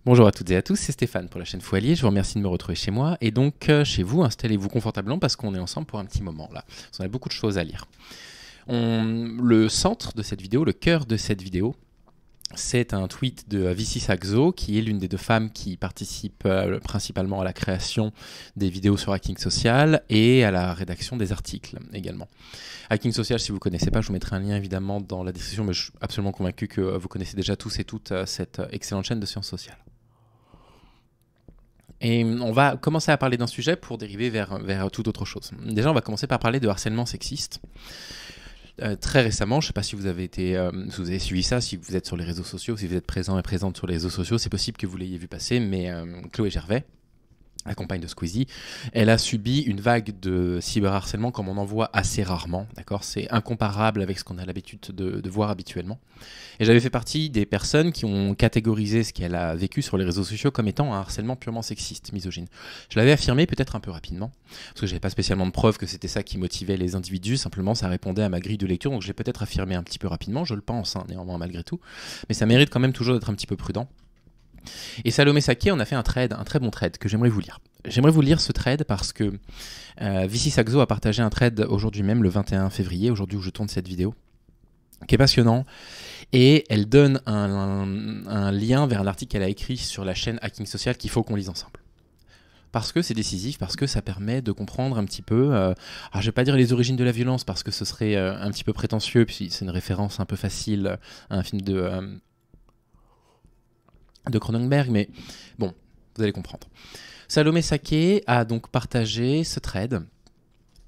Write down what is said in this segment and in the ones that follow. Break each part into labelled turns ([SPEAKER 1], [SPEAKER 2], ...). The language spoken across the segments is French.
[SPEAKER 1] Bonjour à toutes et à tous, c'est Stéphane pour la chaîne Foilier. Je vous remercie de me retrouver chez moi. Et donc, chez vous, installez-vous confortablement parce qu'on est ensemble pour un petit moment là. On a beaucoup de choses à lire. Le centre de cette vidéo, le cœur de cette vidéo, c'est un tweet de Vici Saxo, qui est l'une des deux femmes qui participent principalement à la création des vidéos sur Hacking Social et à la rédaction des articles également. Hacking Social, si vous ne connaissez pas, je vous mettrai un lien évidemment dans la description, mais je suis absolument convaincu que vous connaissez déjà tous et toutes cette excellente chaîne de sciences sociales. Et on va commencer à parler d'un sujet pour dériver vers toute autre chose. Déjà, on va commencer par parler de harcèlement sexiste. Très récemment, je ne sais pas si vous avez suivi ça, si vous êtes sur les réseaux sociaux, si vous êtes présent et présente sur les réseaux sociaux, c'est possible que vous l'ayez vu passer, mais Chloé Gervais, la compagne de Squeezie, elle a subi une vague de cyberharcèlement comme on en voit assez rarement, d'accord ? C'est incomparable avec ce qu'on a l'habitude de voir habituellement. Et j'avais fait partie des personnes qui ont catégorisé ce qu'elle a vécu sur les réseaux sociaux comme étant un harcèlement purement sexiste, misogyne. Je l'avais affirmé peut-être un peu rapidement, parce que j'avais pas spécialement de preuves que c'était ça qui motivait les individus, simplement ça répondait à ma grille de lecture, donc je l'ai peut-être affirmé un petit peu rapidement, je le pense, néanmoins malgré tout, mais ça mérite quand même toujours d'être un petit peu prudent. Et Salomé Saké, on a fait un très bon thread que j'aimerais vous lire. J'aimerais vous lire ce thread parce que Vici Saxo a partagé un thread aujourd'hui même, le 21 février, aujourd'hui où je tourne cette vidéo, qui est passionnant. Et elle donne un lien vers un article qu'elle a écrit sur la chaîne Hacking Social qu'il faut qu'on lise ensemble. Parce que c'est décisif, parce que ça permet de comprendre un petit peu, alors je ne vais pas dire les origines de la violence parce que ce serait un petit peu prétentieux, puis c'est une référence un peu facile à un film de Cronenberg, mais bon, vous allez comprendre. Salomé Saké a donc partagé ce thread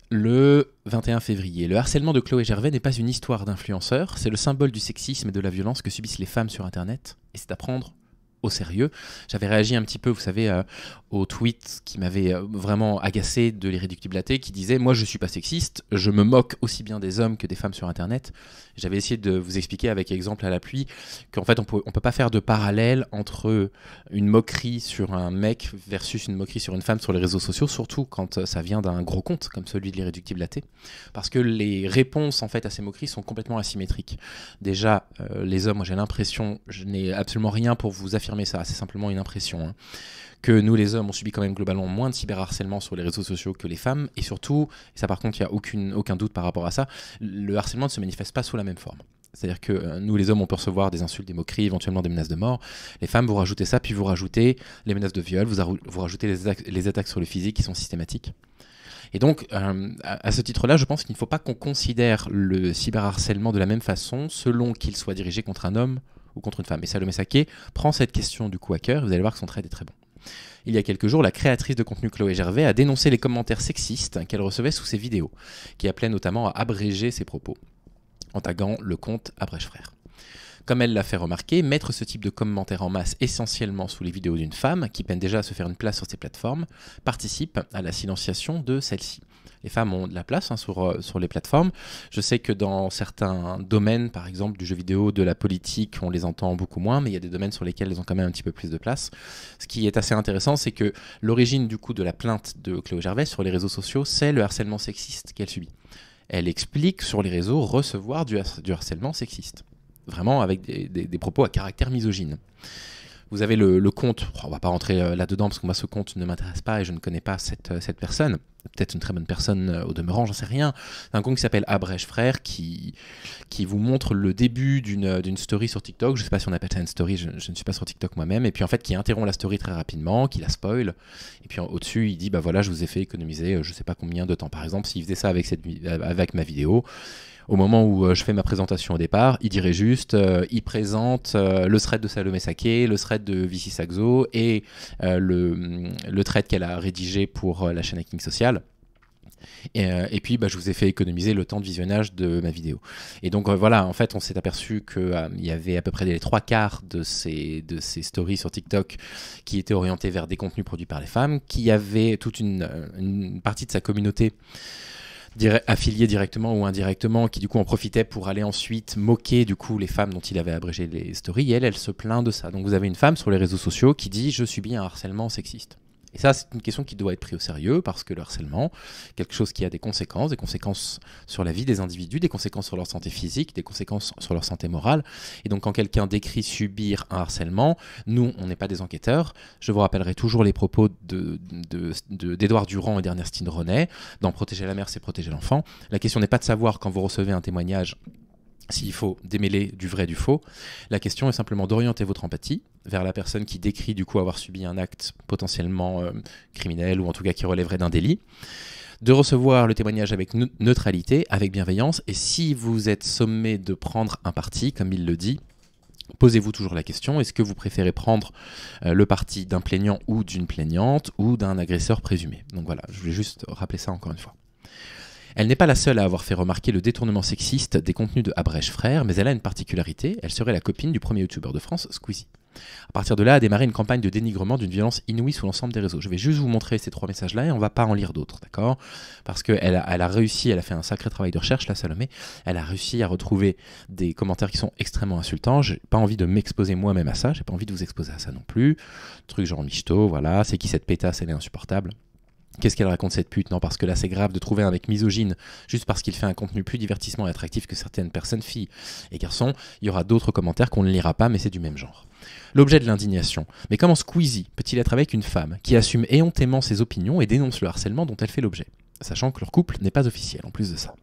[SPEAKER 1] le 21 février. Le harcèlement de Chloé Gervais n'est pas une histoire d'influenceur, c'est le symbole du sexisme et de la violence que subissent les femmes sur Internet, et c'est à prendre au sérieux. J'avais réagi un petit peu, vous savez, au tweet qui m'avait vraiment agacé de l'irréductibilité, qui disait « Moi, je ne suis pas sexiste, je me moque aussi bien des hommes que des femmes sur Internet ». J'avais essayé de vous expliquer avec exemple à l'appui qu'en fait, on peut pas faire de parallèle entre une moquerie sur un mec versus une moquerie sur une femme sur les réseaux sociaux, surtout quand ça vient d'un gros compte comme celui de l'irréductibilité, parce que les réponses en fait à ces moqueries sont complètement asymétriques. Déjà, les hommes, moi j'ai l'impression, je n'ai absolument rien pour vous affirmer ça, c'est simplement une impression, que nous les hommes on subit quand même globalement moins de cyberharcèlement sur les réseaux sociaux que les femmes, et surtout, et ça par contre il n'y a aucun doute par rapport à ça, le harcèlement ne se manifeste pas sous la même forme. C'est-à-dire que nous les hommes on peut recevoir des insultes, des moqueries, éventuellement des menaces de mort, les femmes vous rajoutez ça, puis vous rajoutez les menaces de viol, vous rajoutez les attaques sur le physique qui sont systématiques. Et donc, à ce titre-là, je pense qu'il ne faut pas qu'on considère le cyberharcèlement de la même façon selon qu'il soit dirigé contre un homme ou contre une femme. Et Salomé Saké prend cette question du coup à cœur, et vous allez voir que son trade est très bon. Il y a quelques jours, la créatrice de contenu Chloé Gervais a dénoncé les commentaires sexistes qu'elle recevait sous ses vidéos, qui appelaient notamment à abréger ses propos, en taguant le compte Abrège Frère. Comme elle l'a fait remarquer, mettre ce type de commentaires en masse essentiellement sous les vidéos d'une femme, qui peine déjà à se faire une place sur ces plateformes, participe à la silenciation de celle-ci. Les femmes ont de la place sur les plateformes. Je sais que dans certains domaines, par exemple du jeu vidéo, de la politique, on les entend beaucoup moins, mais il y a des domaines sur lesquels elles ont quand même un petit peu plus de place. Ce qui est assez intéressant, c'est que l'origine du coup de la plainte de Chloé Gervais sur les réseaux sociaux, c'est le harcèlement sexiste qu'elle subit. Elle explique sur les réseaux recevoir du harcèlement sexiste. Vraiment avec des propos à caractère misogyne. Vous avez le compte, on ne va pas rentrer là-dedans parce que moi ce compte ne m'intéresse pas et je ne connais pas cette personne. Peut-être une très bonne personne au demeurant, j'en sais rien. C'est un compte qui s'appelle Abrège Frère qui vous montre le début d'une story sur TikTok. Je ne sais pas si on appelle ça une story, je ne suis pas sur TikTok moi-même. Et puis en fait qui interrompt la story très rapidement, qui la spoil. Et puis au-dessus il dit bah voilà je vous ai fait économiser je ne sais pas combien de temps. Par exemple s'il faisait ça avec ma vidéo, au moment où je fais ma présentation au départ, il dirait juste, il présente le thread de Salomé Saké, le thread de Vici Saxo et le thread qu'elle a rédigé pour la chaîne Hacking Social. Et puis je vous ai fait économiser le temps de visionnage de ma vidéo. Et donc voilà, en fait on s'est aperçu qu'il y avait à peu près les 3/4 de ces stories sur TikTok qui étaient orientées vers des contenus produits par les femmes, qui avaient toute une partie de sa communauté affiliés directement ou indirectement, qui du coup en profitaient pour aller ensuite moquer du coup les femmes dont il avait abrégé les stories, et elle se plaint de ça. Donc vous avez une femme sur les réseaux sociaux qui dit « je subis un harcèlement sexiste ». Et ça, c'est une question qui doit être prise au sérieux parce que le harcèlement, quelque chose qui a des conséquences sur la vie des individus, des conséquences sur leur santé physique, des conséquences sur leur santé morale. Et donc, quand quelqu'un décrit subir un harcèlement, nous, on n'est pas des enquêteurs. Je vous rappellerai toujours les propos d'Édouard Durand et d'Ernestine Renet. Dans Protéger la mère, c'est protéger l'enfant. La question n'est pas de savoir quand vous recevez un témoignage s'il faut démêler du vrai du faux. La question est simplement d'orienter votre empathie vers la personne qui décrit du coup avoir subi un acte potentiellement criminel ou en tout cas qui relèverait d'un délit, de recevoir le témoignage avec neutralité, avec bienveillance, et si vous êtes sommé de prendre un parti, comme il le dit, posez-vous toujours la question, est-ce que vous préférez prendre le parti d'un plaignant ou d'une plaignante ou d'un agresseur présumé? Donc voilà, je voulais juste rappeler ça encore une fois. Elle n'est pas la seule à avoir fait remarquer le détournement sexiste des contenus de Abrèche Frères, mais elle a une particularité, elle serait la copine du premier youtubeur de France, Squeezie. À partir de là a démarré une campagne de dénigrement d'une violence inouïe sous l'ensemble des réseaux. Je vais juste vous montrer ces 3 messages-là et on ne va pas en lire d'autres, d'accord? Parce qu'elle a réussi, elle a fait un sacré travail de recherche, la Salomé, elle a réussi à retrouver des commentaires qui sont extrêmement insultants. J'ai pas envie de m'exposer moi-même à ça, j'ai pas envie de vous exposer à ça non plus. Truc genre michto, voilà, c'est qui cette pétasse, elle est insupportable. Qu'est-ce qu'elle raconte cette pute? Non, parce que là c'est grave de trouver un mec misogyne juste parce qu'il fait un contenu plus divertissement et attractif que certaines personnes, filles et garçons. Il y aura d'autres commentaires qu'on ne lira pas, mais c'est du même genre. L'objet de l'indignation. Mais comment Squeezie peut-il être avec une femme qui assume éhontément ses opinions et dénonce le harcèlement dont elle fait l'objet, sachant que leur couple n'est pas officiel en plus de ça?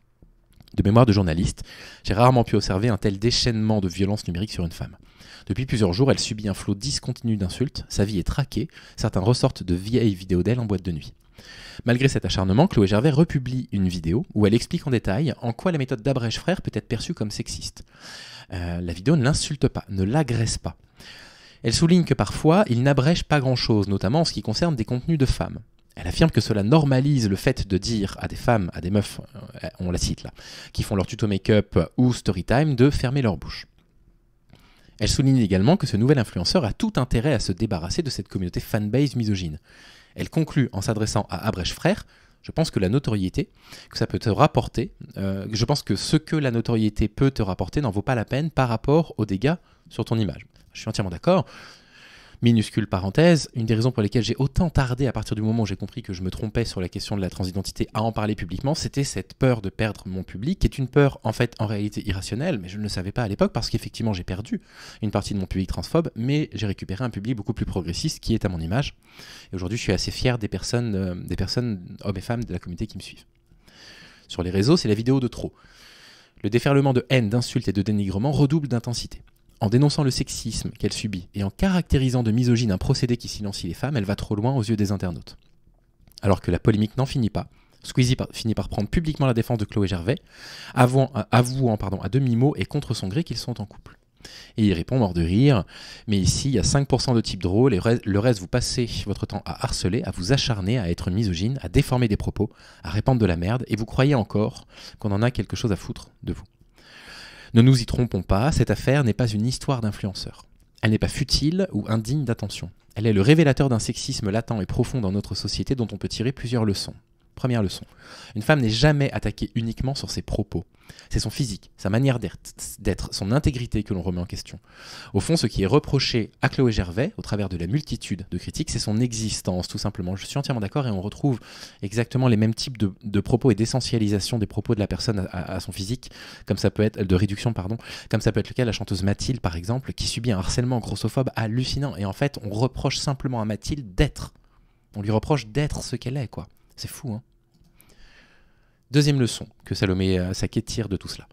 [SPEAKER 1] De mémoire de journaliste, j'ai rarement pu observer un tel déchaînement de violence numérique sur une femme. Depuis plusieurs jours, elle subit un flot discontinu d'insultes, sa vie est traquée, certains ressortent de vieilles vidéos d'elle en boîte de nuit. Malgré cet acharnement, Chloé Gervais republie une vidéo où elle explique en détail en quoi la méthode d'Abrèche Frères peut être perçue comme sexiste. La vidéo ne l'insulte pas, ne l'agresse pas. Elle souligne que parfois, il n'abrège pas grand-chose, notamment en ce qui concerne des contenus de femmes. Elle affirme que cela normalise le fait de dire à des femmes, à des meufs, on la cite là, qui font leur tuto make-up ou story time, de fermer leur bouche. Elle souligne également que ce nouvel influenceur a tout intérêt à se débarrasser de cette communauté fanbase misogyne. Elle conclut en s'adressant à Abrèche Frères: je pense que la notoriété que ça peut te rapporter, je pense que ce que la notoriété peut te rapporter n'en vaut pas la peine par rapport aux dégâts sur ton image. Je suis entièrement d'accord. Minuscule parenthèse, une des raisons pour lesquelles j'ai autant tardé à partir du moment où j'ai compris que je me trompais sur la question de la transidentité à en parler publiquement, c'était cette peur de perdre mon public, qui est une peur en fait en réalité irrationnelle, mais je ne le savais pas à l'époque parce qu'effectivement j'ai perdu une partie de mon public transphobe, mais j'ai récupéré un public beaucoup plus progressiste qui est à mon image. Et aujourd'hui je suis assez fier des personnes, hommes et femmes de la communauté qui me suivent. Sur les réseaux, c'est la vidéo de trop. Le déferlement de haine, d'insultes et de dénigrement redouble d'intensité. En dénonçant le sexisme qu'elle subit et en caractérisant de misogyne un procédé qui silencie les femmes, elle va trop loin aux yeux des internautes. Alors que la polémique n'en finit pas, Squeezie finit par prendre publiquement la défense de Chloé Gervais, avouant à demi-mot et contre son gré qu'ils sont en couple. Et il répond mort de rire: mais ici il y a 5% de types drôles et le reste vous passez votre temps à harceler, à vous acharner, à être misogyne, à déformer des propos, à répandre de la merde, et vous croyez encore qu'on en a quelque chose à foutre de vous. Ne nous y trompons pas, cette affaire n'est pas une histoire d'influenceur. Elle n'est pas futile ou indigne d'attention. Elle est le révélateur d'un sexisme latent et profond dans notre société dont on peut tirer plusieurs leçons. Première leçon: une femme n'est jamais attaquée uniquement sur ses propos. C'est son physique, sa manière d'être, son intégrité que l'on remet en question. Au fond, ce qui est reproché à Chloé Gervais, au travers de la multitude de critiques, c'est son existence, tout simplement. Je suis entièrement d'accord, et on retrouve exactement les mêmes types de propos et d'essentialisation des propos de la personne à son physique, comme ça peut être, de réduction, pardon, comme ça peut être le cas de la chanteuse Mathilde, par exemple, qui subit un harcèlement grossophobe hallucinant. Et en fait, on reproche simplement à Mathilde d'être. On lui reproche d'être ce qu'elle est, quoi. C'est fou, hein. Deuxième leçon que Salomé Saké tire de tout cela.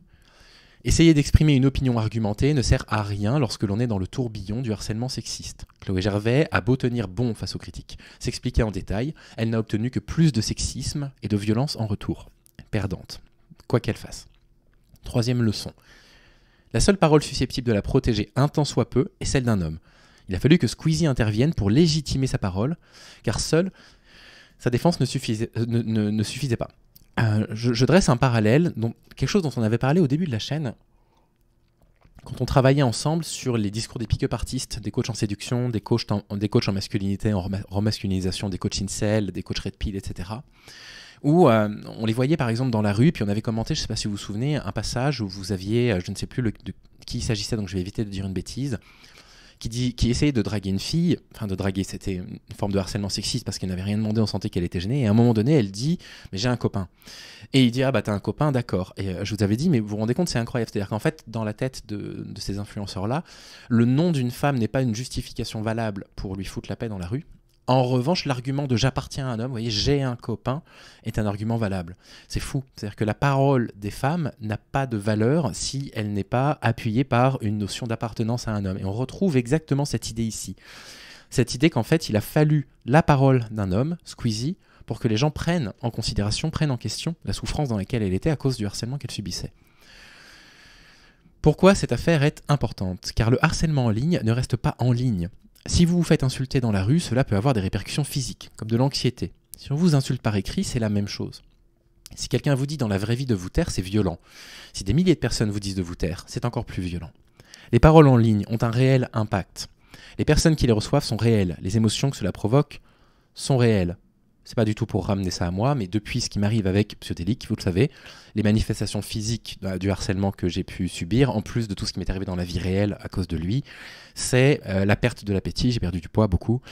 [SPEAKER 1] Essayer d'exprimer une opinion argumentée ne sert à rien lorsque l'on est dans le tourbillon du harcèlement sexiste. Chloé Gervais a beau tenir bon face aux critiques, s'expliquer en détail, elle n'a obtenu que plus de sexisme et de violence en retour. Perdante, quoi qu'elle fasse. Troisième leçon. La seule parole susceptible de la protéger un tant soit peu est celle d'un homme. Il a fallu que Squeezie intervienne pour légitimer sa parole, car seule sa défense ne suffisait pas. Je dresse un parallèle, quelque chose dont on avait parlé au début de la chaîne, quand on travaillait ensemble sur les discours des pick-up artistes, des coachs en séduction, des coachs en masculinité, en remasculinisation, des coachs incel, des coachs red pill, etc. Où on les voyait par exemple dans la rue, puis on avait commenté, je ne sais pas si vous vous souvenez, un passage où vous aviez, je ne sais plus de qui il s'agissait, donc je vais éviter de dire une bêtise. qui essayait de draguer une fille, enfin de draguer, c'était une forme de harcèlement sexiste parce qu'elle n'avait rien demandé, on sentait qu'elle était gênée, et à un moment donné, elle dit « mais j'ai un copain ». Et il dit « ah bah t'as un copain, d'accord ». Et je vous avais dit, mais vous vous rendez compte, c'est incroyable, c'est-à-dire qu'en fait, dans la tête de ces influenceurs-là, le nom d'une femme n'est pas une justification valable pour lui foutre la paix dans la rue. En revanche, l'argument de j'appartiens à un homme, vous voyez, j'ai un copain, est un argument valable. C'est fou. C'est-à-dire que la parole des femmes n'a pas de valeur si elle n'est pas appuyée par une notion d'appartenance à un homme. Et on retrouve exactement cette idée ici. Cette idée qu'en fait, il a fallu la parole d'un homme, Squeezie, pour que les gens prennent en considération, prennent en question la souffrance dans laquelle elle était à cause du harcèlement qu'elle subissait. Pourquoi cette affaire est importante ? Car le harcèlement en ligne ne reste pas en ligne. Si vous vous faites insulter dans la rue, cela peut avoir des répercussions physiques, comme de l'anxiété. Si on vous insulte par écrit, c'est la même chose. Si quelqu'un vous dit dans la vraie vie de vous taire, c'est violent. Si des milliers de personnes vous disent de vous taire, c'est encore plus violent. Les paroles en ligne ont un réel impact. Les personnes qui les reçoivent sont réelles. Les émotions que cela provoque sont réelles. C'est pas du tout pour ramener ça à moi, mais depuis ce qui m'arrive avec Psyothélique, vous le savez, les manifestations physiques du harcèlement que j'ai pu subir, en plus de tout ce qui m'est arrivé dans la vie réelle à cause de lui, c'est la perte de l'appétit, j'ai perdu du poids beaucoup,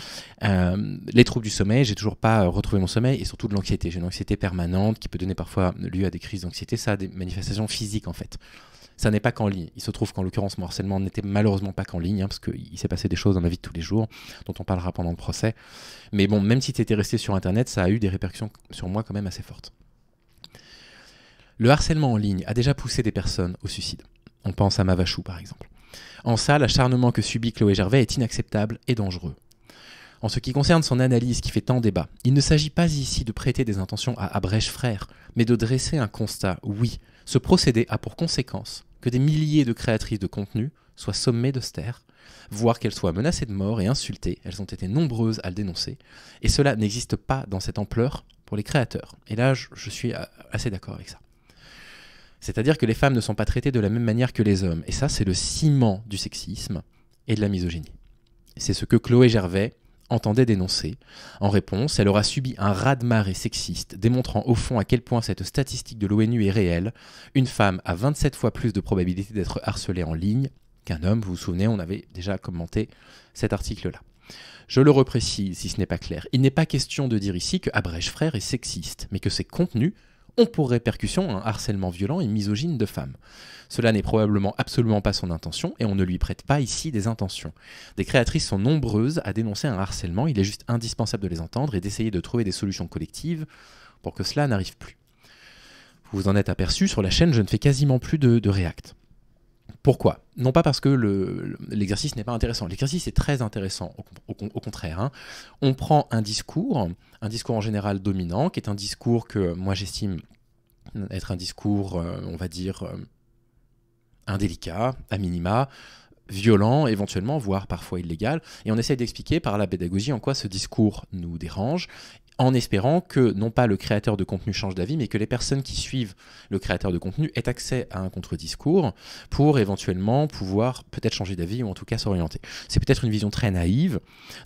[SPEAKER 1] les troubles du sommeil, j'ai toujours pas retrouvé mon sommeil, et surtout de l'anxiété. J'ai une anxiété permanente qui peut donner parfois lieu à des crises d'anxiété, ça a des manifestations physiques en fait. Ça n'est pas qu'en ligne. Il se trouve qu'en l'occurrence, mon harcèlement n'était malheureusement pas qu'en ligne, parce qu'il s'est passé des choses dans ma vie de tous les jours, dont on parlera pendant le procès. Mais bon, même si c'était resté sur Internet, ça a eu des répercussions sur moi quand même assez fortes. Le harcèlement en ligne a déjà poussé des personnes au suicide. On pense à Mavachou, par exemple. En ça, l'acharnement que subit Chloé Gervais est inacceptable et dangereux. En ce qui concerne son analyse qui fait tant débat, il ne s'agit pas ici de prêter des intentions à Abrèche frère, mais de dresser un constat. Oui, ce procédé a pour conséquence que des milliers de créatrices de contenu soient sommées de se taire, voire qu'elles soient menacées de mort et insultées. Elles ont été nombreuses à le dénoncer. Et cela n'existe pas dans cette ampleur pour les créateurs. Et là, je suis assez d'accord avec ça. C'est-à-dire que les femmes ne sont pas traitées de la même manière que les hommes. Et ça, c'est le ciment du sexisme et de la misogynie. C'est ce que Chloé Gervais entendait dénoncer. En réponse, elle aura subi un raz-de-marée sexiste, démontrant au fond à quel point cette statistique de l'ONU est réelle. Une femme a 27 fois plus de probabilité d'être harcelée en ligne qu'un homme. Vous vous souvenez, on avait déjà commenté cet article-là. Je le reprécise si ce n'est pas clair. Il n'est pas question de dire ici que Abrèche frère est sexiste, mais que ses contenus ont pour répercussion un harcèlement violent et misogyne de femmes. Cela n'est probablement absolument pas son intention et on ne lui prête pas ici des intentions. Des créatrices sont nombreuses à dénoncer un harcèlement, il est juste indispensable de les entendre et d'essayer de trouver des solutions collectives pour que cela n'arrive plus. Vous vous en êtes aperçu, sur la chaîne, je ne fais quasiment plus de react. Pourquoi ? Non pas parce que l'exercice n'est pas intéressant. L'exercice est très intéressant, au contraire. Hein. On prend un discours en général dominant, qui est un discours que moi j'estime être un discours, on va dire, indélicat, à minima, violent éventuellement, voire parfois illégal, et on essaie d'expliquer par la pédagogie en quoi ce discours nous dérange, en espérant que non pas le créateur de contenu change d'avis, mais que les personnes qui suivent le créateur de contenu aient accès à un contre-discours pour éventuellement pouvoir peut-être changer d'avis ou en tout cas s'orienter. C'est peut-être une vision très naïve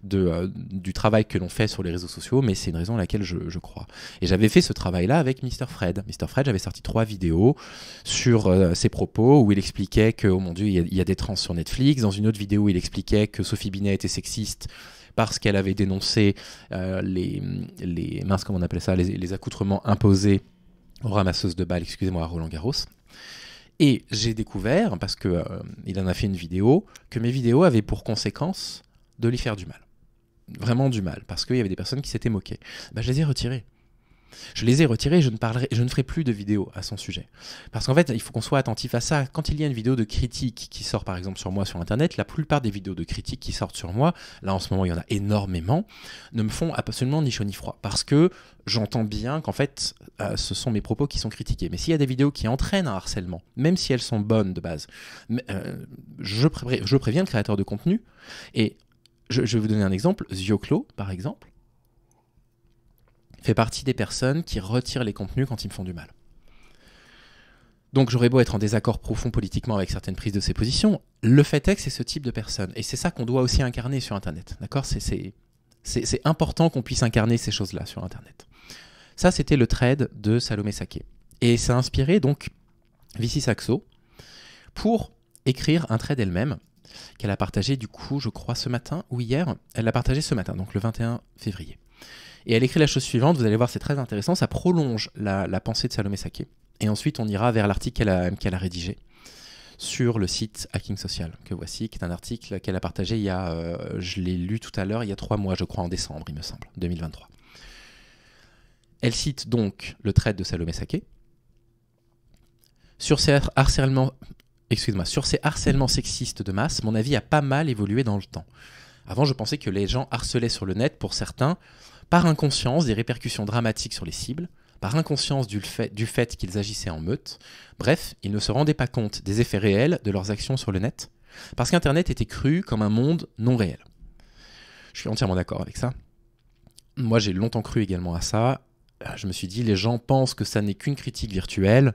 [SPEAKER 1] du travail que l'on fait sur les réseaux sociaux, mais c'est une raison à laquelle je crois. Et j'avais fait ce travail-là avec Mr. Fred. Mr. Fred, j'avais sorti 3 vidéos sur ses propos où il expliquait que, oh mon Dieu, il y a des trans sur Netflix. Dans une autre vidéo, il expliquait que Sophie Binet était sexiste parce qu'elle avait dénoncé les accoutrements imposés aux ramasseuses de balles, excusez-moi, à Roland Garros. Et j'ai découvert, parce qu'il en a fait une vidéo, que mes vidéos avaient pour conséquence de lui faire du mal. Vraiment du mal, parce qu'il y avait des personnes qui s'étaient moquées. Je les ai retirées. Je les ai retirés, je ne ferai plus de vidéos à son sujet. Parce qu'en fait, il faut qu'on soit attentif à ça. Quand il y a une vidéo de critique qui sort par exemple sur moi sur Internet, la plupart des vidéos de critique qui sortent sur moi, là en ce moment il y en a énormément, ne me font absolument ni chaud ni froid. Parce que j'entends bien qu'en fait, ce sont mes propos qui sont critiqués. Mais s'il y a des vidéos qui entraînent un harcèlement, même si elles sont bonnes de base, je préviens le créateur de contenu. Et je vais vous donner un exemple. Zioclo, par exemple, fait partie des personnes qui retirent les contenus quand ils me font du mal. Donc j'aurais beau être en désaccord profond politiquement avec certaines prises de ses positions, le fait est que c'est ce type de personne. Et c'est ça qu'on doit aussi incarner sur Internet. D'accord ? C'est important qu'on puisse incarner ces choses-là sur Internet. Ça, c'était le thread de Salomé Saké. Et ça a inspiré donc Vici Saxo pour écrire un thread elle-même qu'elle a partagé du coup, je crois, ce matin ou hier. Elle l'a partagé ce matin, donc le 21 février. Et elle écrit la chose suivante, vous allez voir, c'est très intéressant, ça prolonge la pensée de Salomé Saké. Et ensuite, on ira vers l'article qu'elle a rédigé sur le site Hacking Social, que voici, qui est un article qu'elle a partagé il y a, je l'ai lu tout à l'heure, il y a 3 mois, je crois, en décembre, il me semble, 2023. Elle cite donc le thread de Salomé Saké. Sur ces harcèlements sexistes de masse, mon avis a pas mal évolué dans le temps. Avant, je pensais que les gens harcelaient sur le net, pour certains, par inconscience des répercussions dramatiques sur les cibles, par inconscience du fait qu'ils agissaient en meute. Bref, ils ne se rendaient pas compte des effets réels de leurs actions sur le net, parce qu'Internet était cru comme un monde non réel. Je suis entièrement d'accord avec ça. Moi, j'ai longtemps cru également à ça. Je me suis dit, les gens pensent que ça n'est qu'une critique virtuelle,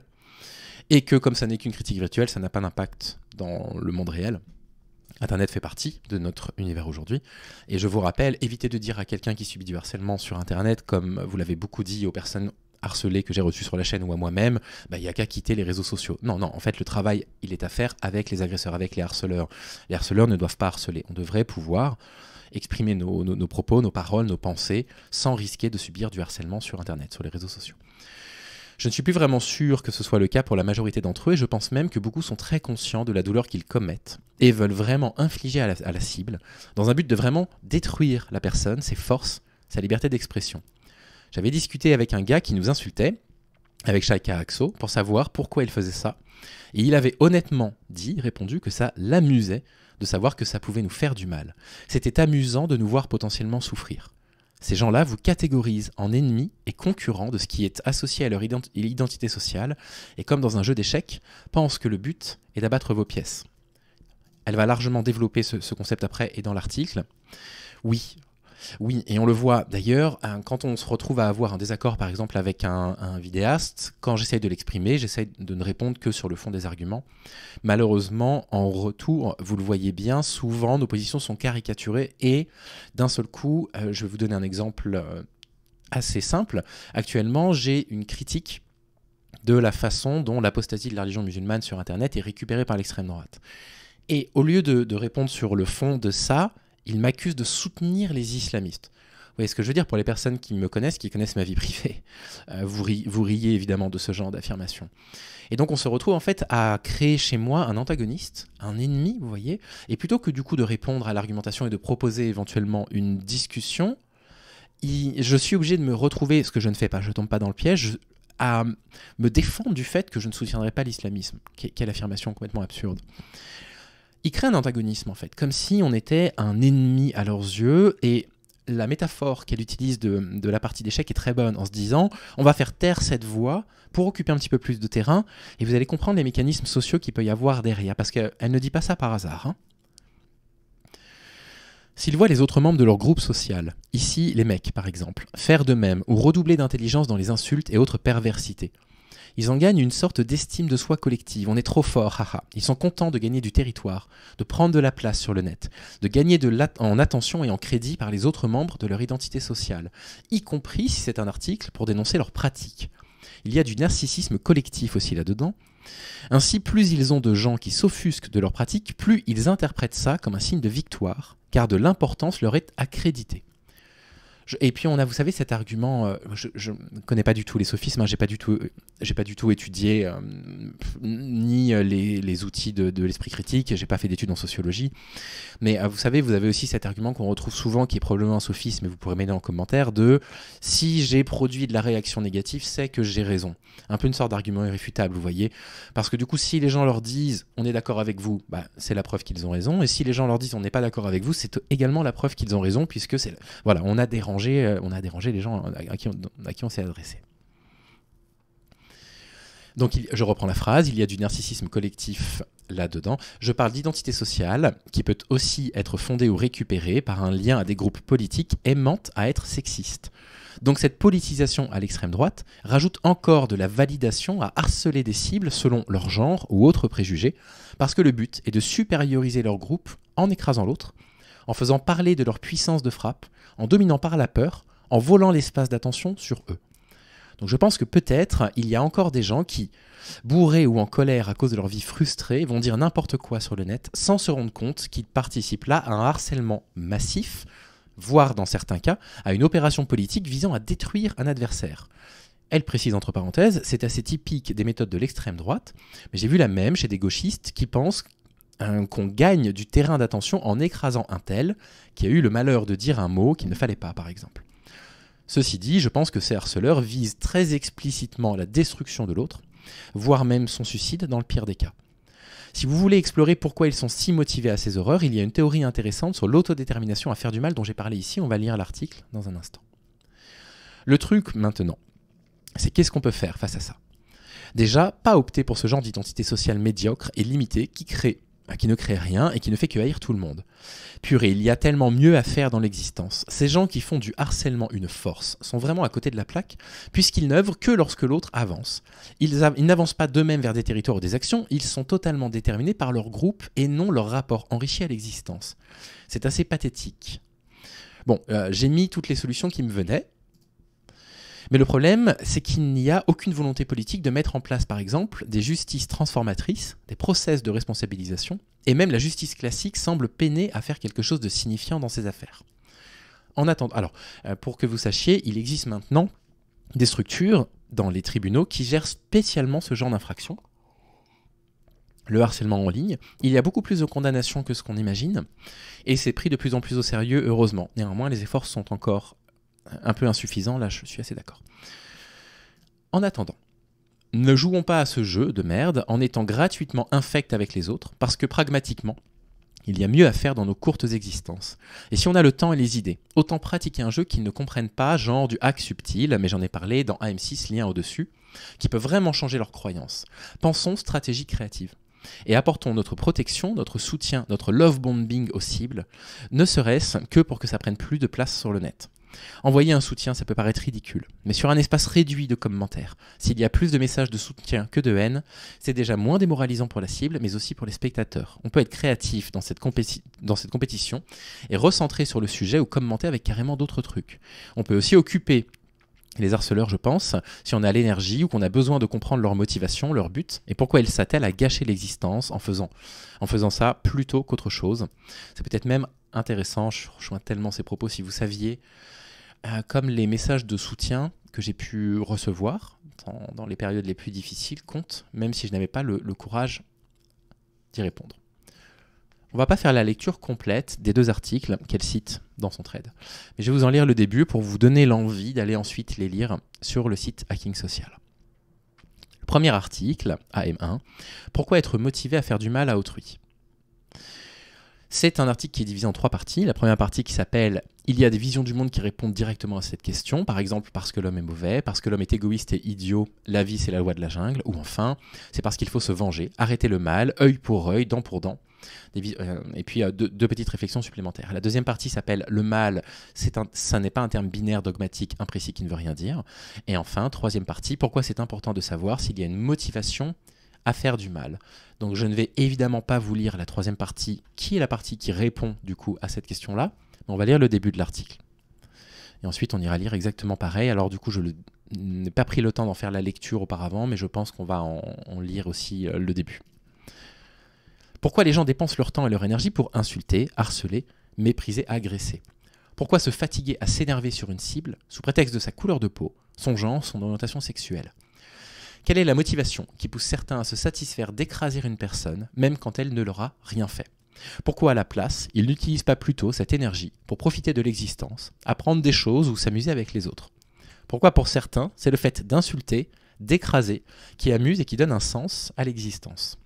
[SPEAKER 1] et que comme ça n'est qu'une critique virtuelle, ça n'a pas d'impact dans le monde réel. Internet fait partie de notre univers aujourd'hui. Et je vous rappelle, évitez de dire à quelqu'un qui subit du harcèlement sur Internet, comme vous l'avez beaucoup dit aux personnes harcelées que j'ai reçues sur la chaîne ou à moi-même, il n'y a qu'à quitter les réseaux sociaux. Non, en fait, le travail, il est à faire avec les agresseurs, avec les harceleurs. Les harceleurs ne doivent pas harceler. On devrait pouvoir exprimer nos propos, nos paroles, nos pensées, sans risquer de subir du harcèlement sur Internet, sur les réseaux sociaux. Je ne suis plus vraiment sûr que ce soit le cas pour la majorité d'entre eux, et je pense même que beaucoup sont très conscients de la douleur qu'ils commettent, et veulent vraiment infliger à la cible, dans un but de vraiment détruire la personne, ses forces, sa liberté d'expression. J'avais discuté avec un gars qui nous insultait, avec Shaka Axo, pour savoir pourquoi il faisait ça, et il avait honnêtement répondu que ça l'amusait de savoir que ça pouvait nous faire du mal. C'était amusant de nous voir potentiellement souffrir. Ces gens-là vous catégorisent en ennemis et concurrents de ce qui est associé à leur identité sociale, et comme dans un jeu d'échecs, pensent que le but est d'abattre vos pièces. Elle va largement développer ce concept après et dans l'article. Oui, et on le voit d'ailleurs, quand on se retrouve à avoir un désaccord par exemple avec un vidéaste, quand j'essaye de l'exprimer, j'essaye de ne répondre que sur le fond des arguments. Malheureusement, en retour, vous le voyez bien, souvent nos positions sont caricaturées et d'un seul coup, je vais vous donner un exemple assez simple. Actuellement, j'ai une critique de la façon dont l'apostasie de la religion musulmane sur Internet est récupérée par l'extrême droite. Et au lieu de répondre sur le fond de ça, il m'accuse de soutenir les islamistes. Vous voyez ce que je veux dire pour les personnes qui me connaissent, qui connaissent ma vie privée. Vous riez évidemment de ce genre d'affirmation. Et donc on se retrouve en fait à créer chez moi un antagoniste, un ennemi, vous voyez. Et plutôt que du coup de répondre à l'argumentation et de proposer éventuellement une discussion, je suis obligé de me retrouver, ce que je ne fais pas, je ne tombe pas dans le piège, à me défendre du fait que je ne soutiendrai pas l'islamisme. Quelle affirmation complètement absurde. Ils créent un antagonisme en fait, comme si on était un ennemi à leurs yeux, et la métaphore qu'elle utilise de la partie d'échecs est très bonne, en se disant on va faire taire cette voix pour occuper un petit peu plus de terrain, et vous allez comprendre les mécanismes sociaux qu'il peut y avoir derrière, parce qu'elle ne dit pas ça par hasard. S'ils voient les autres membres de leur groupe social, ici les mecs par exemple, faire de même ou redoubler d'intelligence dans les insultes et autres perversités, ils en gagnent une sorte d'estime de soi collective. On est trop fort, haha. Ils sont contents de gagner du territoire, de prendre de la place sur le net, de gagner en attention et en crédit par les autres membres de leur identité sociale, y compris si c'est un article pour dénoncer leurs pratiques. Il y a du narcissisme collectif aussi là-dedans. Ainsi, plus ils ont de gens qui s'offusquent de leurs pratiques, plus ils interprètent ça comme un signe de victoire, car de l'importance leur est accréditée. Et puis on a, vous savez, cet argument, je ne connais pas du tout les sophismes, j'ai pas du tout étudié ni les outils de l'esprit critique, j'ai pas fait d'études en sociologie, mais vous savez, vous avez aussi cet argument qu'on retrouve souvent, qui est probablement un sophisme, et vous pourrez m'aider en commentaire, de si j'ai produit de la réaction négative, c'est que j'ai raison. Un peu une sorte d'argument irréfutable, vous voyez, parce que du coup, si les gens leur disent on est d'accord avec vous, c'est la preuve qu'ils ont raison, et si les gens leur disent on n'est pas d'accord avec vous, c'est également la preuve qu'ils ont raison, puisque voilà, on a dérangé les gens à qui on s'est adressé. Donc je reprends la phrase, il y a du narcissisme collectif là-dedans. Je parle d'identité sociale qui peut aussi être fondée ou récupérée par un lien à des groupes politiques aimant à être sexistes. Donc cette politisation à l'extrême droite rajoute encore de la validation à harceler des cibles selon leur genre ou autres préjugés, parce que le but est de supérioriser leur groupe en écrasant l'autre, en faisant parler de leur puissance de frappe, en dominant par la peur, en volant l'espace d'attention sur eux. Donc je pense que peut-être il y a encore des gens qui, bourrés ou en colère à cause de leur vie frustrée, vont dire n'importe quoi sur le net sans se rendre compte qu'ils participent là à un harcèlement massif, voire dans certains cas à une opération politique visant à détruire un adversaire. Elle précise entre parenthèses, c'est assez typique des méthodes de l'extrême droite, mais j'ai vu la même chez des gauchistes qui pensent qu'on gagne du terrain d'attention en écrasant un tel qui a eu le malheur de dire un mot qu'il ne fallait pas, par exemple. Ceci dit, je pense que ces harceleurs visent très explicitement la destruction de l'autre, voire même son suicide dans le pire des cas. Si vous voulez explorer pourquoi ils sont si motivés à ces horreurs, il y a une théorie intéressante sur l'autodétermination à faire du mal dont j'ai parlé ici, on va lire l'article dans un instant. Le truc maintenant, c'est qu'est-ce qu'on peut faire face à ça ? Déjà, pas opter pour ce genre d'identité sociale médiocre et limitée qui ne crée rien et qui ne fait que haïr tout le monde. Purée, il y a tellement mieux à faire dans l'existence. Ces gens qui font du harcèlement une force sont vraiment à côté de la plaque, puisqu'ils n'œuvrent que lorsque l'autre avance. Ils n'avancent pas d'eux-mêmes vers des territoires ou des actions, ils sont totalement déterminés par leur groupe et non leur rapport enrichi à l'existence. C'est assez pathétique. Bon, j'ai mis toutes les solutions qui me venaient. Mais le problème, c'est qu'il n'y a aucune volonté politique de mettre en place, par exemple, des justices transformatrices, des process de responsabilisation, et même la justice classique semble peiner à faire quelque chose de signifiant dans ces affaires. En attendant, alors, pour que vous sachiez, il existe maintenant des structures dans les tribunaux qui gèrent spécialement ce genre d'infraction. Le harcèlement en ligne, il y a beaucoup plus de condamnations que ce qu'on imagine, et c'est pris de plus en plus au sérieux, heureusement. Néanmoins, les efforts sont encore un peu insuffisant, là je suis assez d'accord. En attendant, ne jouons pas à ce jeu de merde en étant gratuitement infects avec les autres, parce que pragmatiquement, il y a mieux à faire dans nos courtes existences. Et si on a le temps et les idées, autant pratiquer un jeu qu'ils ne comprennent pas, genre du hack subtil, mais j'en ai parlé dans AM6, lien au-dessus, qui peut vraiment changer leurs croyances. Pensons stratégie créative. Et apportons notre protection, notre soutien, notre love bombing aux cibles, ne serait-ce que pour que ça prenne plus de place sur le net. Envoyer un soutien, ça peut paraître ridicule, mais sur un espace réduit de commentaires, s'il y a plus de messages de soutien que de haine, c'est déjà moins démoralisant pour la cible, mais aussi pour les spectateurs. On peut être créatif dans cette compétition et recentrer sur le sujet ou commenter avec carrément d'autres trucs. On peut aussi occuper les harceleurs, je pense, si on a l'énergie ou qu'on a besoin de comprendre leur motivation, leur but, et pourquoi ils s'attellent à gâcher l'existence en faisant ça plutôt qu'autre chose. C'est peut-être même intéressant, je rejoins tellement ces propos, si vous saviez, comme les messages de soutien que j'ai pu recevoir dans les périodes les plus difficiles comptent, même si je n'avais pas le courage d'y répondre. On ne va pas faire la lecture complète des 2 articles qu'elle cite dans son thread, mais je vais vous en lire le début pour vous donner l'envie d'aller ensuite les lire sur le site Hacking Social. Le premier article, AM1, pourquoi être motivé à faire du mal à autrui ? C'est un article qui est divisé en 3 parties. La première partie qui s'appelle « Il y a des visions du monde qui répondent directement à cette question », par exemple parce que l'homme est mauvais, parce que l'homme est égoïste et idiot, la vie c'est la loi de la jungle, ou enfin, c'est parce qu'il faut se venger, arrêter le mal, œil pour œil, dent pour dent. Et puis 2 petites réflexions supplémentaires. La deuxième partie s'appelle « Le mal, ça n'est pas un terme binaire, dogmatique, imprécis qui ne veut rien dire ». Et enfin, 3e partie, pourquoi c'est important de savoir s'il y a une motivation à faire du mal. Donc je ne vais évidemment pas vous lire la 3e partie, qui est la partie qui répond du coup à cette question-là, mais on va lire le début de l'article. Et ensuite on ira lire exactement pareil. Alors du coup je n'ai pas pris le temps d'en faire la lecture auparavant, mais je pense qu'on va en lire aussi le début. Pourquoi les gens dépensent leur temps et leur énergie pour insulter, harceler, mépriser, agresser ? Pourquoi se fatiguer à s'énerver sur une cible sous prétexte de sa couleur de peau, son genre, son orientation sexuelle ? Quelle est la motivation qui pousse certains à se satisfaire d'écraser une personne, même quand elle ne leur a rien fait ? Pourquoi à la place, ils n'utilisent pas plutôt cette énergie pour profiter de l'existence, apprendre des choses ou s'amuser avec les autres ? Pourquoi pour certains, c'est le fait d'insulter, d'écraser, qui amuse et qui donne un sens à l'existence ?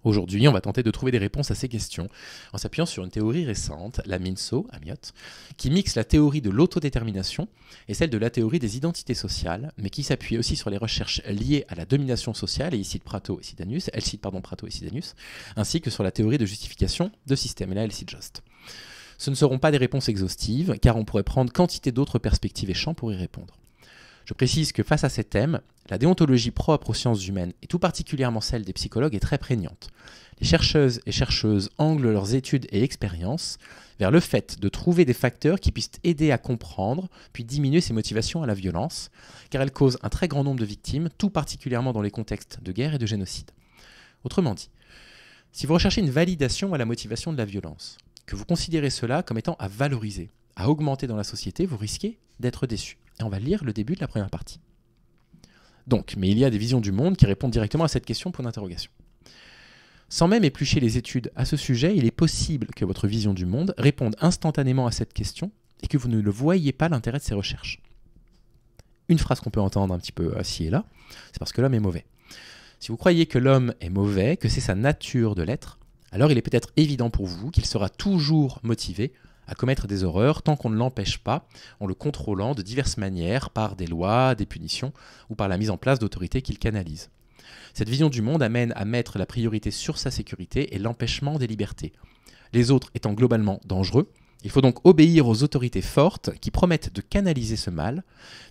[SPEAKER 1] Aujourd'hui, on va tenter de trouver des réponses à ces questions en s'appuyant sur une théorie récente, la Minso, Amiot, qui mixe la théorie de l'autodétermination et celle de la théorie des identités sociales, mais qui s'appuie aussi sur les recherches liées à la domination sociale, et elle cite Prato et Sidanius, ainsi que sur la théorie de justification de système, et là elle cite Jost. Ce ne seront pas des réponses exhaustives, car on pourrait prendre quantité d'autres perspectives et champs pour y répondre. Je précise que face à ces thèmes, la déontologie propre aux sciences humaines, et tout particulièrement celle des psychologues, est très prégnante. Les chercheuses et chercheuses anglent leurs études et expériences, vers le fait de trouver des facteurs qui puissent aider à comprendre, puis diminuer ces motivations à la violence, car elles causent un très grand nombre de victimes, tout particulièrement dans les contextes de guerre et de génocide. Autrement dit, si vous recherchez une validation à la motivation de la violence, que vous considérez cela comme étant à valoriser, à augmenter dans la société, vous risquez d'être déçu. Et on va lire le début de la première partie. Donc, mais il y a des visions du monde qui répondent directement à cette question pour d'interrogation. Sans même éplucher les études à ce sujet, il est possible que votre vision du monde réponde instantanément à cette question et que vous ne le voyiez pas l'intérêt de ces recherches. Une phrase qu'on peut entendre un petit peu ci et là, c'est parce que l'homme est mauvais. Si vous croyez que l'homme est mauvais, que c'est sa nature de l'être, alors il est peut-être évident pour vous qu'il sera toujours motivé à commettre des horreurs tant qu'on ne l'empêche pas en le contrôlant de diverses manières par des lois, des punitions ou par la mise en place d'autorités qu'il canalise. Cette vision du monde amène à mettre la priorité sur sa sécurité et l'empêchement des libertés. Les autres étant globalement dangereux, il faut donc obéir aux autorités fortes qui promettent de canaliser ce mal,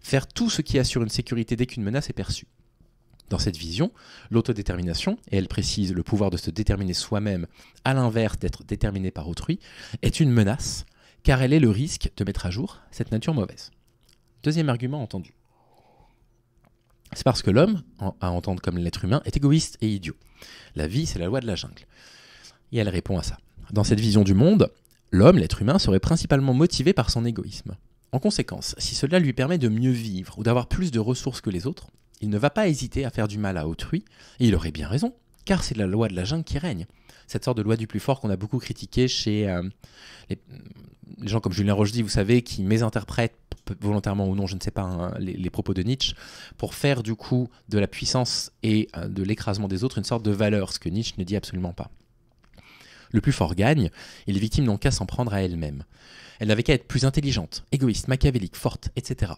[SPEAKER 1] faire tout ce qui assure une sécurité dès qu'une menace est perçue. Dans cette vision, l'autodétermination, et elle précise le pouvoir de se déterminer soi-même à l'inverse d'être déterminé par autrui, est une menace, car elle est le risque de mettre à jour cette nature mauvaise. Deuxième argument entendu. C'est parce que l'homme, à entendre comme l'être humain, est égoïste et idiot. La vie, c'est la loi de la jungle. Et elle répond à ça. Dans cette vision du monde, l'homme, l'être humain, serait principalement motivé par son égoïsme. En conséquence, si cela lui permet de mieux vivre ou d'avoir plus de ressources que les autres, il ne va pas hésiter à faire du mal à autrui, et il aurait bien raison, car c'est la loi de la jungle qui règne. Cette sorte de loi du plus fort qu'on a beaucoup critiquée chez les gens comme Julien Rochdy, vous savez, qui mésinterprètent volontairement ou non, je ne sais pas, hein, les propos de Nietzsche, pour faire du coup de la puissance et de l'écrasement des autres une sorte de valeur, ce que Nietzsche ne dit absolument pas. Le plus fort gagne, et les victimes n'ont qu'à s'en prendre à elles-mêmes. Elles n'avaient qu'à être plus intelligentes, égoïstes, machiavéliques, fortes, etc.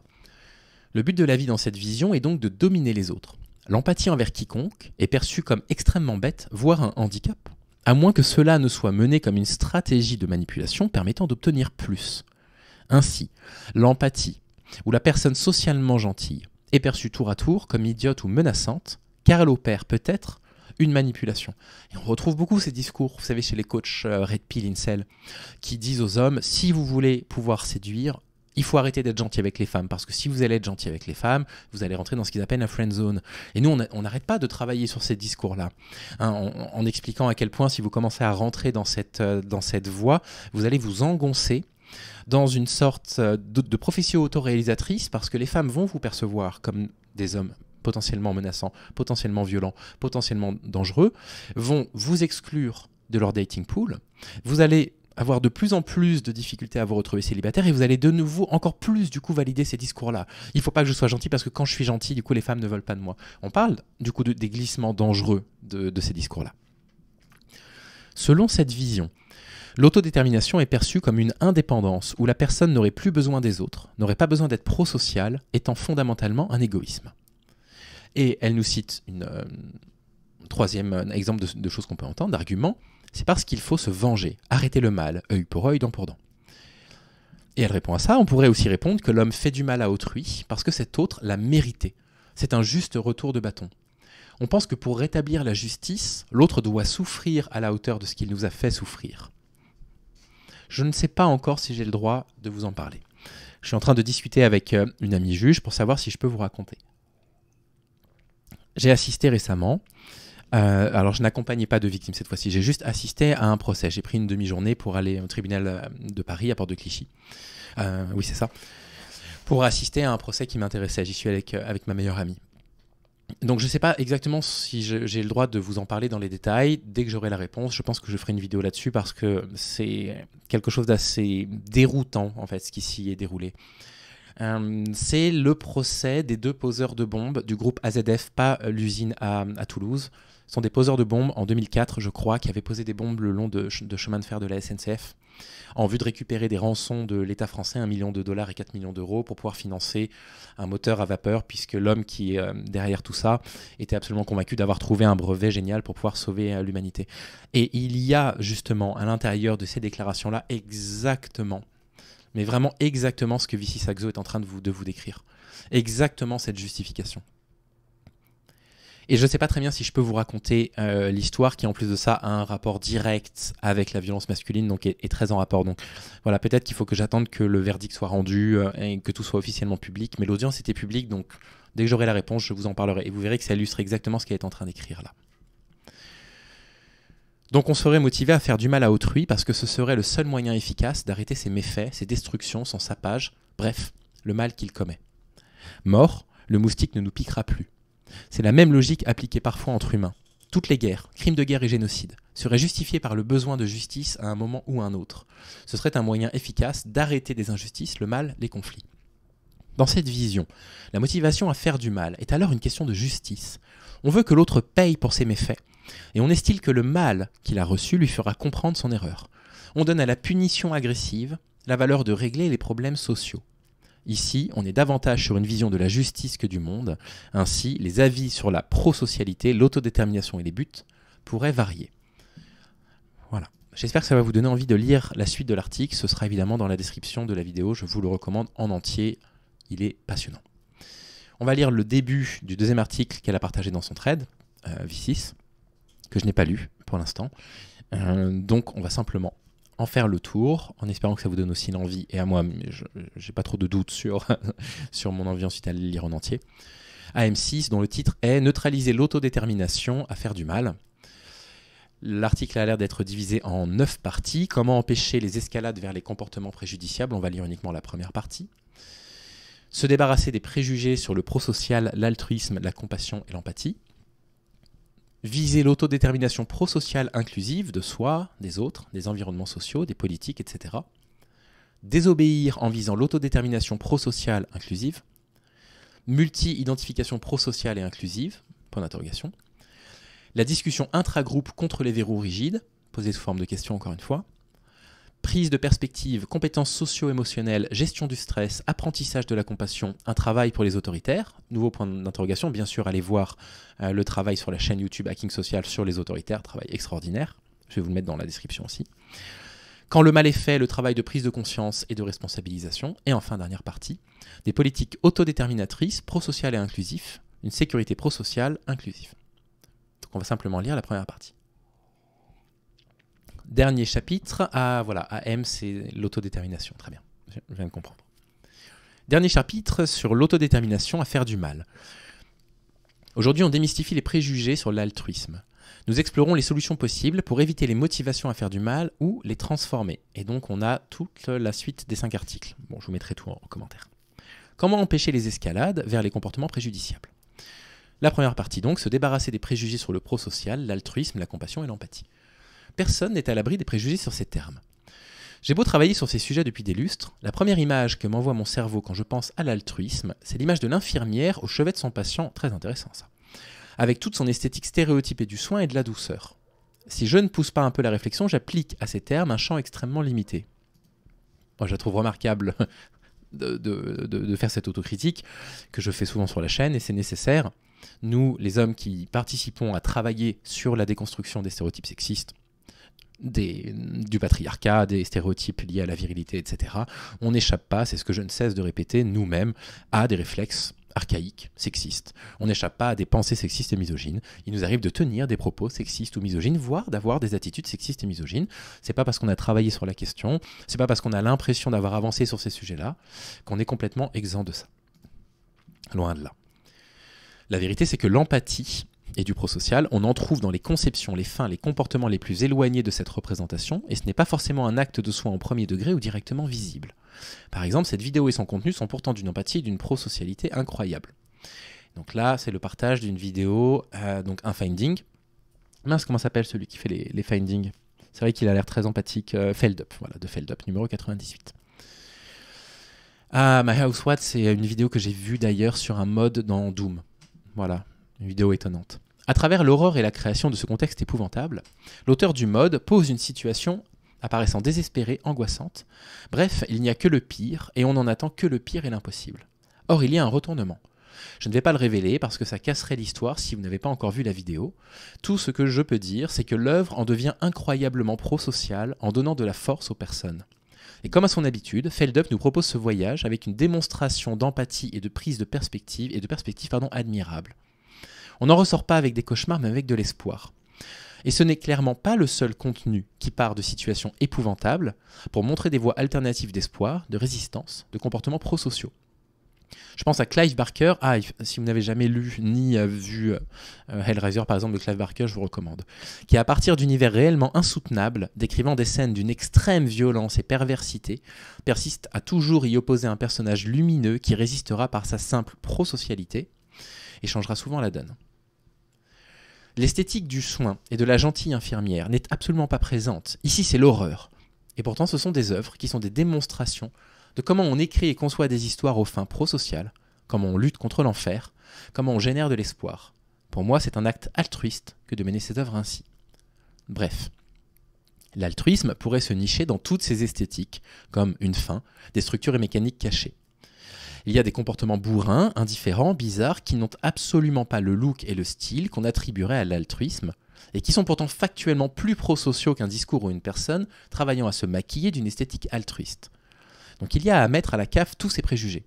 [SPEAKER 1] Le but de la vie dans cette vision est donc de dominer les autres. L'empathie envers quiconque est perçue comme extrêmement bête, voire un handicap, à moins que cela ne soit mené comme une stratégie de manipulation permettant d'obtenir plus. Ainsi, l'empathie, ou la personne socialement gentille, est perçue tour à tour comme idiote ou menaçante, car elle opère peut-être une manipulation. Et on retrouve beaucoup ces discours, vous savez, chez les coachs Red Pill, Incel, qui disent aux hommes, si vous voulez pouvoir séduire, il faut arrêter d'être gentil avec les femmes, parce que si vous allez être gentil avec les femmes, vous allez rentrer dans ce qu'ils appellent la friend zone. Et nous, on n'arrête pas de travailler sur ces discours-là, hein, en expliquant à quel point, si vous commencez à rentrer dans cette voie, vous allez vous engoncer dans une sorte de prophétie autoréalisatrice, parce que les femmes vont vous percevoir comme des hommes potentiellement menaçants, potentiellement violents, potentiellement dangereux, vont vous exclure de leur dating pool. Vous allez avoir de plus en plus de difficultés à vous retrouver célibataire et vous allez de nouveau encore plus du coup valider ces discours-là. Il ne faut pas que je sois gentil parce que quand je suis gentil, du coup les femmes ne veulent pas de moi. On parle du coup des glissements dangereux de ces discours-là. Selon cette vision, l'autodétermination est perçue comme une indépendance où la personne n'aurait plus besoin des autres, n'aurait pas besoin d'être prosociale, étant fondamentalement un égoïsme. Et elle nous cite un troisième exemple de choses qu'on peut entendre, d'argument, c'est parce qu'il faut se venger, arrêter le mal, œil pour œil, dent pour dent. Et elle répond à ça, on pourrait aussi répondre que l'homme fait du mal à autrui parce que cet autre l'a mérité. C'est un juste retour de bâton. On pense que pour rétablir la justice, l'autre doit souffrir à la hauteur de ce qu'il nous a fait souffrir. Je ne sais pas encore si j'ai le droit de vous en parler. Je suis en train de discuter avec une amie juge pour savoir si je peux vous raconter. J'ai assisté récemment, alors je n'accompagnais pas de victime cette fois-ci, j'ai juste assisté à un procès. J'ai pris une demi-journée pour aller au tribunal de Paris, à Porte de Clichy. Oui, c'est ça. Pour assister à un procès qui m'intéressait. J'y suis avec ma meilleure amie. Donc je ne sais pas exactement si j'ai le droit de vous en parler dans les détails. Dès que j'aurai la réponse, je pense que je ferai une vidéo là-dessus parce que c'est quelque chose d'assez déroutant, en fait, ce qui s'y est déroulé. C'est le procès des 2 poseurs de bombes du groupe AZF, pas l'usine à Toulouse. Ce sont des poseurs de bombes en 2004, je crois, qui avaient posé des bombes le long de chemin de fer de la SNCF en vue de récupérer des rançons de l'État français, $1 million et 4 millions d'euros, pour pouvoir financer un moteur à vapeur, puisque l'homme qui est derrière tout ça était absolument convaincu d'avoir trouvé un brevet génial pour pouvoir sauver l'humanité. Et il y a justement à l'intérieur de ces déclarations-là exactement, mais vraiment exactement ce que Vici Saxo est en train de vous décrire. Exactement cette justification. Et je ne sais pas très bien si je peux vous raconter l'histoire qui, en plus de ça, a un rapport direct avec la violence masculine, donc est très en rapport. Donc voilà, peut-être qu'il faut que j'attende que le verdict soit rendu et que tout soit officiellement public. Mais l'audience était publique, donc dès que j'aurai la réponse, je vous en parlerai. Et vous verrez que ça illustre exactement ce qu'elle est en train d'écrire là. Donc on serait motivé à faire du mal à autrui parce que ce serait le seul moyen efficace d'arrêter ses méfaits, ses destructions, son sapage, bref, le mal qu'il commet. Mort, le moustique ne nous piquera plus. C'est la même logique appliquée parfois entre humains. Toutes les guerres, crimes de guerre et génocide, seraient justifiés par le besoin de justice à un moment ou un autre. Ce serait un moyen efficace d'arrêter des injustices, le mal, les conflits. Dans cette vision, la motivation à faire du mal est alors une question de justice. On veut que l'autre paye pour ses méfaits, et on estime que le mal qu'il a reçu lui fera comprendre son erreur. On donne à la punition agressive la valeur de régler les problèmes sociaux. Ici, on est davantage sur une vision de la justice que du monde. Ainsi, les avis sur la prosocialité, l'autodétermination et les buts pourraient varier. Voilà. J'espère que ça va vous donner envie de lire la suite de l'article. Ce sera évidemment dans la description de la vidéo. Je vous le recommande en entier. Il est passionnant. On va lire le début du deuxième article qu'elle a partagé dans son thread, V6, que je n'ai pas lu pour l'instant. Donc, on va simplement en faire le tour, en espérant que ça vous donne aussi l'envie, et à moi, je n'ai pas trop de doutes sur, sur mon envie ensuite à le lire en entier. AM6, dont le titre est « Neutraliser l'autodétermination à faire du mal ». L'article a l'air d'être divisé en 9 parties. Comment empêcher les escalades vers les comportements préjudiciables, on va lire uniquement la première partie. Se débarrasser des préjugés sur le prosocial, l'altruisme, la compassion et l'empathie. Viser l'autodétermination prosociale inclusive de soi, des autres, des environnements sociaux, des politiques, etc. Désobéir en visant l'autodétermination prosociale inclusive. Multi-identification prosociale et inclusive, point d'interrogation. La discussion intragroupe contre les verrous rigides, posée sous forme de question encore une fois. Prise de perspective, compétences socio-émotionnelles, gestion du stress, apprentissage de la compassion, un travail pour les autoritaires. Nouveau point d'interrogation, bien sûr, allez voir le travail sur la chaîne YouTube Hacking Social sur les autoritaires, travail extraordinaire. Je vais vous le mettre dans la description aussi. Quand le mal est fait, le travail de prise de conscience et de responsabilisation. Et enfin, dernière partie, des politiques autodéterminatrices, prosociales et inclusives, une sécurité prosociale inclusive. Donc on va simplement lire la première partie. Dernier chapitre, voilà, AM c'est l'autodétermination, très bien, je viens de comprendre. Dernier chapitre sur l'autodétermination à faire du mal. Aujourd'hui on démystifie les préjugés sur l'altruisme. Nous explorons les solutions possibles pour éviter les motivations à faire du mal ou les transformer. Et donc on a toute la suite des 5 articles. Bon, je vous mettrai tout en commentaire. Comment empêcher les escalades vers les comportements préjudiciables? La première partie donc, se débarrasser des préjugés sur le prosocial, l'altruisme, la compassion et l'empathie. Personne n'est à l'abri des préjugés sur ces termes. J'ai beau travailler sur ces sujets depuis des lustres, la première image que m'envoie mon cerveau quand je pense à l'altruisme, c'est l'image de l'infirmière au chevet de son patient, très intéressant ça, avec toute son esthétique stéréotypée du soin et de la douceur. Si je ne pousse pas un peu la réflexion, j'applique à ces termes un champ extrêmement limité. Moi, je la trouve remarquable de faire cette autocritique, que je fais souvent sur la chaîne, et c'est nécessaire. Nous, les hommes qui participons à travailler sur la déconstruction des stéréotypes sexistes, du patriarcat, des stéréotypes liés à la virilité, etc. On n'échappe pas, c'est ce que je ne cesse de répéter, nous-mêmes, à des réflexes archaïques, sexistes. On n'échappe pas à des pensées sexistes et misogynes. Il nous arrive de tenir des propos sexistes ou misogynes, voire d'avoir des attitudes sexistes et misogynes. C'est pas parce qu'on a travaillé sur la question, c'est pas parce qu'on a l'impression d'avoir avancé sur ces sujets-là, qu'on est complètement exempt de ça. Loin de là. La vérité, c'est que l'empathie et du prosocial, on en trouve dans les conceptions, les fins, les comportements les plus éloignés de cette représentation, et ce n'est pas forcément un acte de soi en premier degré ou directement visible. Par exemple, cette vidéo et son contenu sont pourtant d'une empathie et d'une prosocialité incroyable. Donc là, c'est le partage d'une vidéo, donc un finding. Mince, comment s'appelle celui qui fait les findings? C'est vrai qu'il a l'air très empathique. Feldup, voilà, de Feldup, numéro 98. My House What, c'est une vidéo que j'ai vue d'ailleurs sur un mode dans Doom. Voilà, une vidéo étonnante. À travers l'horreur et la création de ce contexte épouvantable, l'auteur du mode pose une situation apparaissant désespérée, angoissante. Bref, il n'y a que le pire, et on n'en attend que le pire et l'impossible. Or, il y a un retournement. Je ne vais pas le révéler parce que ça casserait l'histoire si vous n'avez pas encore vu la vidéo. Tout ce que je peux dire, c'est que l'œuvre en devient incroyablement prosociale en donnant de la force aux personnes. Et comme à son habitude, Feldup nous propose ce voyage avec une démonstration d'empathie et de prise de perspective, admirable. On n'en ressort pas avec des cauchemars, mais avec de l'espoir. Et ce n'est clairement pas le seul contenu qui part de situations épouvantables pour montrer des voies alternatives d'espoir, de résistance, de comportements prosociaux. Je pense à Clive Barker. Si vous n'avez jamais lu ni vu Hellraiser, par exemple, de Clive Barker, je vous recommande. Qui, à partir d'univers réellement insoutenables, décrivant des scènes d'une extrême violence et perversité, persiste à toujours y opposer un personnage lumineux qui résistera par sa simple prosocialité et changera souvent la donne. L'esthétique du soin et de la gentille infirmière n'est absolument pas présente. Ici, c'est l'horreur. Et pourtant, ce sont des œuvres qui sont des démonstrations de comment on écrit et conçoit des histoires aux fins prosociales, comment on lutte contre l'enfer, comment on génère de l'espoir. Pour moi, c'est un acte altruiste que de mener ces œuvres ainsi. Bref, l'altruisme pourrait se nicher dans toutes ces esthétiques, comme une fin, des structures et mécaniques cachées. Il y a des comportements bourrins, indifférents, bizarres, qui n'ont absolument pas le look et le style qu'on attribuerait à l'altruisme, et qui sont pourtant factuellement plus prosociaux qu'un discours ou une personne travaillant à se maquiller d'une esthétique altruiste. Donc il y a à mettre à la cave tous ces préjugés.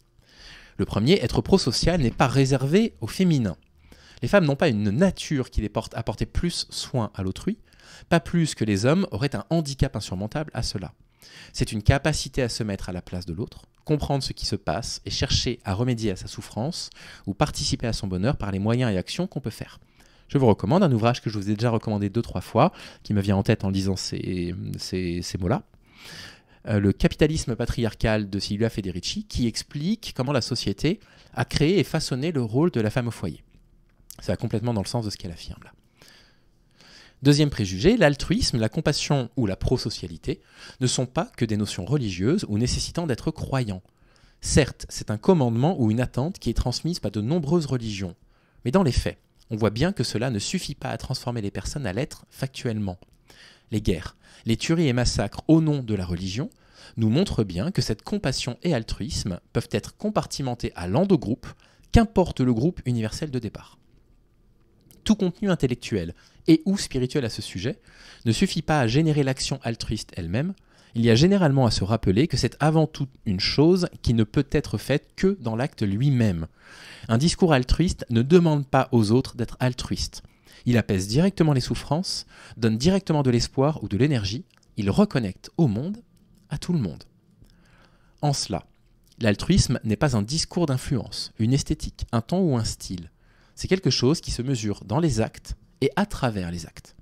[SPEAKER 1] Le premier, être prosocial, n'est pas réservé au féminin. Les femmes n'ont pas une nature qui les porte à porter plus soin à l'autrui, pas plus que les hommes auraient un handicap insurmontable à cela. C'est une capacité à se mettre à la place de l'autre, comprendre ce qui se passe et chercher à remédier à sa souffrance ou participer à son bonheur par les moyens et actions qu'on peut faire. Je vous recommande un ouvrage que je vous ai déjà recommandé 2-3 fois, qui me vient en tête en lisant ces mots-là. Le capitalisme patriarcal de Silvia Federici, qui explique comment la société a créé et façonné le rôle de la femme au foyer. Ça va complètement dans le sens de ce qu'elle affirme là. Deuxième préjugé, l'altruisme, la compassion ou la prosocialité ne sont pas que des notions religieuses ou nécessitant d'être croyant. Certes, c'est un commandement ou une attente qui est transmise par de nombreuses religions, mais dans les faits, on voit bien que cela ne suffit pas à transformer les personnes à l'être factuellement. Les guerres, les tueries et massacres au nom de la religion nous montrent bien que cette compassion et altruisme peuvent être compartimentés à l'endogroupe, qu'importe le groupe universel de départ. Tout contenu intellectuel et ou spirituel à ce sujet ne suffit pas à générer l'action altruiste elle-même, il y a généralement à se rappeler que c'est avant tout une chose qui ne peut être faite que dans l'acte lui-même. Un discours altruiste ne demande pas aux autres d'être altruistes. Il apaise directement les souffrances, donne directement de l'espoir ou de l'énergie, il reconnecte au monde, à tout le monde. En cela, l'altruisme n'est pas un discours d'influence, une esthétique, un ton ou un style. C'est quelque chose qui se mesure dans les actes et à travers les actes.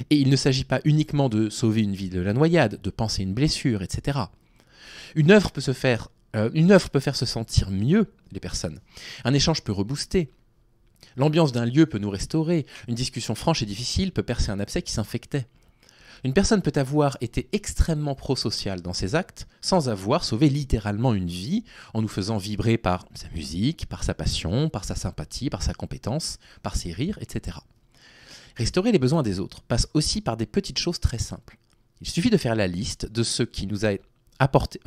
[SPEAKER 1] Et il ne s'agit pas uniquement de sauver une vie de la noyade, de panser une blessure, etc. Une œuvre peut faire se sentir mieux les personnes. Un échange peut rebooster. L'ambiance d'un lieu peut nous restaurer. Une discussion franche et difficile peut percer un abcès qui s'infectait. Une personne peut avoir été extrêmement prosociale dans ses actes sans avoir sauvé littéralement une vie en nous faisant vibrer par sa musique, par sa passion, par sa sympathie, par sa compétence, par ses rires, etc. Restaurer les besoins des autres passe aussi par des petites choses très simples. Il suffit de faire la liste de ce qui nous a apporté,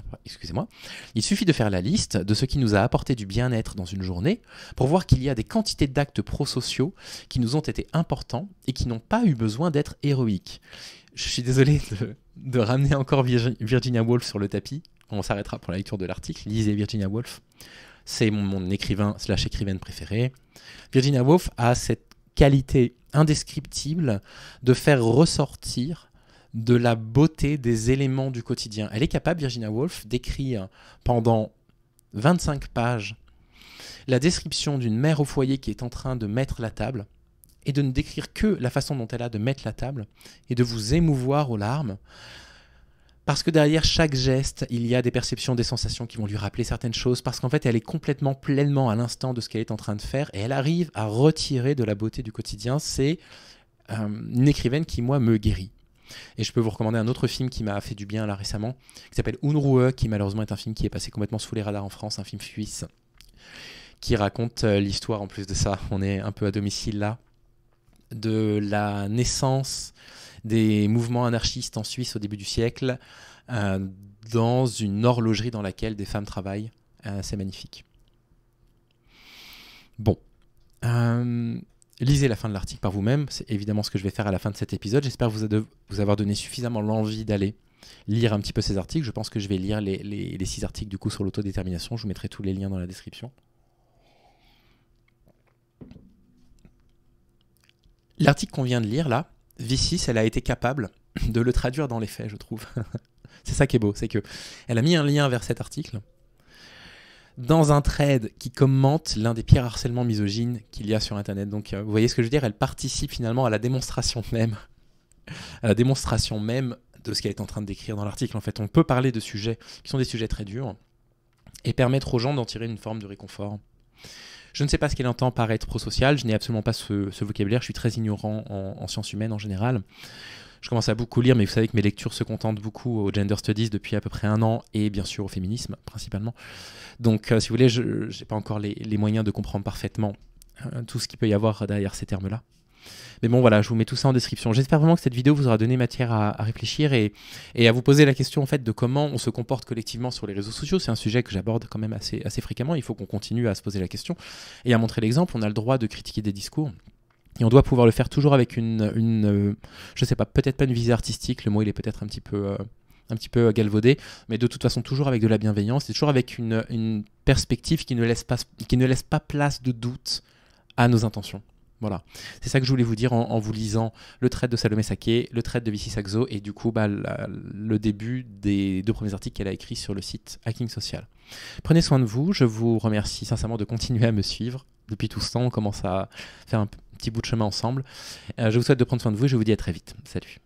[SPEAKER 1] Il suffit de faire la liste de ce qui nous a apporté du bien-être dans une journée pour voir qu'il y a des quantités d'actes prosociaux qui nous ont été importants et qui n'ont pas eu besoin d'être héroïques. Je suis désolé de ramener encore Virginia Woolf sur le tapis. On s'arrêtera pour la lecture de l'article. Lisez Virginia Woolf. C'est mon écrivaine préférée. Virginia Woolf a cette qualité indescriptible de faire ressortir de la beauté des éléments du quotidien. Elle est capable, Virginia Woolf, d'écrire pendant 25 pages la description d'une mère au foyer qui est en train de mettre la table et de ne décrire que la façon dont elle a de mettre la table et de vous émouvoir aux larmes. Parce que derrière chaque geste, il y a des perceptions, des sensations qui vont lui rappeler certaines choses, parce qu'en fait, elle est complètement, pleinement à l'instant de ce qu'elle est en train de faire, et elle arrive à retirer de la beauté du quotidien. C'est une écrivaine qui, moi, me guérit. Et je peux vous recommander un autre film qui m'a fait du bien là récemment, qui s'appelle Unruhe, qui malheureusement est un film qui est passé complètement sous les radars en France, un film suisse, qui raconte l'histoire, en plus de ça, on est un peu à domicile là, de la naissance des mouvements anarchistes en Suisse au début du siècle, dans une horlogerie dans laquelle des femmes travaillent. C'est magnifique. Bon. Lisez la fin de l'article par vous-même. C'est évidemment ce que je vais faire à la fin de cet épisode. J'espère vous avoir donné suffisamment l'envie d'aller lire un petit peu ces articles. Je pense que je vais lire les 6 articles du coup sur l'autodétermination. Je vous mettrai tous les liens dans la description. L'article qu'on vient de lire là, V6, elle a été capable de le traduire dans les faits, je trouve. C'est ça qui est beau, c'est que elle a mis un lien vers cet article dans un thread qui commente l'un des pires harcèlements misogynes qu'il y a sur Internet. Donc, vous voyez ce que je veux dire ? Elle participe finalement à la démonstration même, de ce qu'elle est en train de décrire dans l'article. En fait, on peut parler de sujets qui sont des sujets très durs et permettre aux gens d'en tirer une forme de réconfort. Je ne sais pas ce qu'elle entend par être prosocial, je n'ai absolument pas ce vocabulaire, je suis très ignorant en sciences humaines en général. Je commence à beaucoup lire, mais vous savez que mes lectures se contentent beaucoup aux gender studies depuis à peu près 1 an, et bien sûr au féminisme principalement. Donc si vous voulez, je n'ai pas encore les moyens de comprendre parfaitement tout ce qu'il peut y avoir derrière ces termes-là. Mais bon voilà, je vous mets tout ça en description. J'espère vraiment que cette vidéo vous aura donné matière à réfléchir et à vous poser la question en fait de comment on se comporte collectivement sur les réseaux sociaux. C'est un sujet que j'aborde quand même assez fréquemment. Il faut qu'on continue à se poser la question et à montrer l'exemple. On a le droit de critiquer des discours. Et on doit pouvoir le faire toujours avec je sais pas, peut-être pas une visée artistique, le mot il est peut-être un petit peu galvaudé, mais de toute façon toujours avec de la bienveillance et toujours avec une perspective qui ne laisse pas place de doute à nos intentions. Voilà, c'est ça que je voulais vous dire en vous lisant le thread de Salomé Saké, le thread de Vici Saxo et du coup le début des 2 premiers articles qu'elle a écrits sur le site Hacking Social. Prenez soin de vous, je vous remercie sincèrement de continuer à me suivre. Depuis tout ce temps, on commence à faire un petit bout de chemin ensemble. Je vous souhaite de prendre soin de vous et je vous dis à très vite. Salut.